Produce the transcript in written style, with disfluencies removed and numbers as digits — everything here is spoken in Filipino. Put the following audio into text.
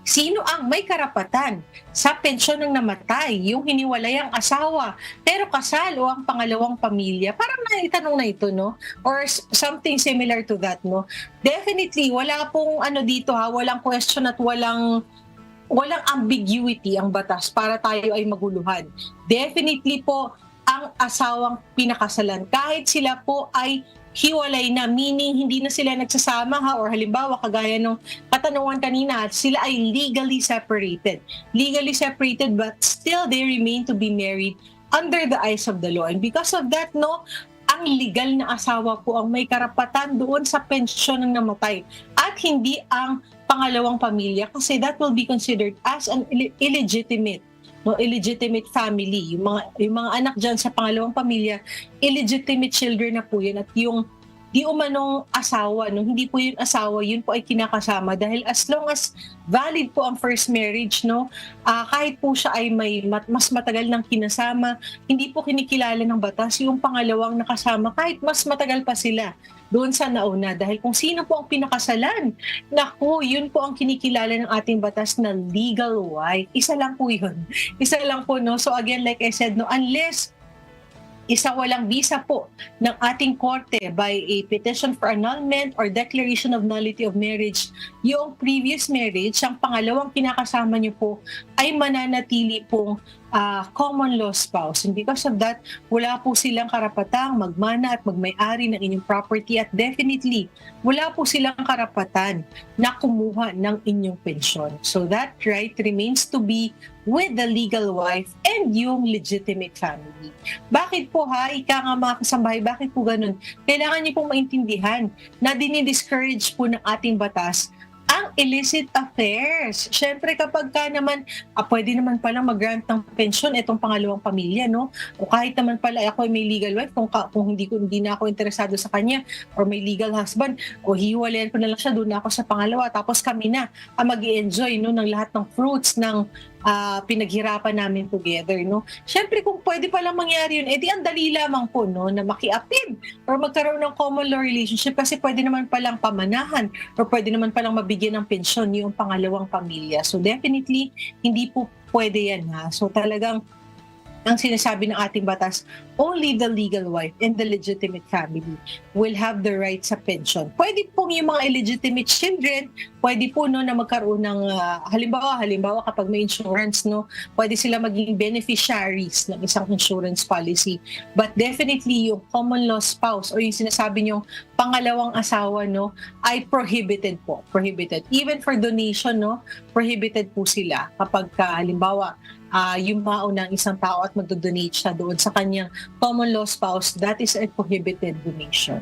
Sino ang may karapatan sa pensyon ng namatay? Yung hiniwalay ang asawa, pero kasal o ang pangalawang pamilya? Parang naitanong na ito, no? Or something similar to that, no? Definitely, wala pong ano dito ha, walang question at walang ambiguity ang batas para tayo ay maguluhan. Definitely po, ang asawang pinakasalan, kahit sila po ay hiwalay na, meaning hindi na sila nagsasama ha, or halimbawa kagaya nung katanungan kanina, sila ay legally separated. Legally separated but still they remain to be married under the eyes of the law. And because of that, no, ang legal na asawa po ang may karapatan doon sa pensyon ng namatay at hindi ang pangalawang pamilya, kasi that will be considered as an illegitimate family. Yung mga anak dyan sa pangalawang pamilya, illegitimate children na po yun, at yung di umanong asawa, no, hindi po yung asawa, yun po ay kinakasama, dahil as long as valid po ang first marriage, no, kahit po siya ay mas matagal ng kinasama, hindi po kinikilala ng batas yung pangalawang nakasama kahit mas matagal pa sila doon sa nauna, dahil kung sino po ang pinakasalan, naku, yun po ang kinikilala ng ating batas na legal wife. Isa lang po yun. Isa lang po, no? So again, like I said, no, unless walang visa po ng ating korte by a petition for annulment or declaration of nullity of marriage, yung previous marriage, ang pangalawang kinakasama niyo po ay mananatili pong common law spouse. And because of that, wala po silang karapatang magmana at magmay-ari ng inyong property, at definitely, wala po silang karapatan na kumuha ng inyong pensyon. So that right remains to be with the legal wife and yung legitimate family. Bakit po ha, ika nga mga kasambahay, bakit po ganun? Kailangan niyo pong maintindihan na dinidiscourage po ng ating batas ang illicit affairs. Siyempre kapag ka naman, pwede naman palang mag-grant ng pensyon itong pangalawang pamilya, no? O kahit naman pala ako ay may legal wife, kung hindi na ako interesado sa kanya, or may legal husband, o hiwalayan ko na lang siya, doon na ako sa pangalawa, tapos kami na mag-i-enjoy, no, ng lahat ng fruits ng pinaghirapan namin together, no? Siyempre kung pwede palang mangyari yun, edi ang dali lamang po, no, na maki-appeal or magkaroon ng common law relationship, kasi pwede naman palang pamanahan or pwede naman palang mabigyan ng pensyon yung pangalawang pamilya. So definitely, hindi po pwede yan ha. So talagang ang sinasabi ng ating batas, only the legal wife and the legitimate family will have the right sa pension. Pwede pong yung mga illegitimate children, pwede po no na magkaroon ng halimbawa kapag may insurance, no, pwede sila maging beneficiaries ng isang insurance policy. But definitely yung common law spouse o yung sinasabi niyong pangalawang asawa, no, ay prohibited po. Prohibited. Even for donation, no, prohibited po sila kapag halimbawa yung mauna ng isang tao at magdo-donate siya doon sa kanyang common law spouse, that is a prohibited donation.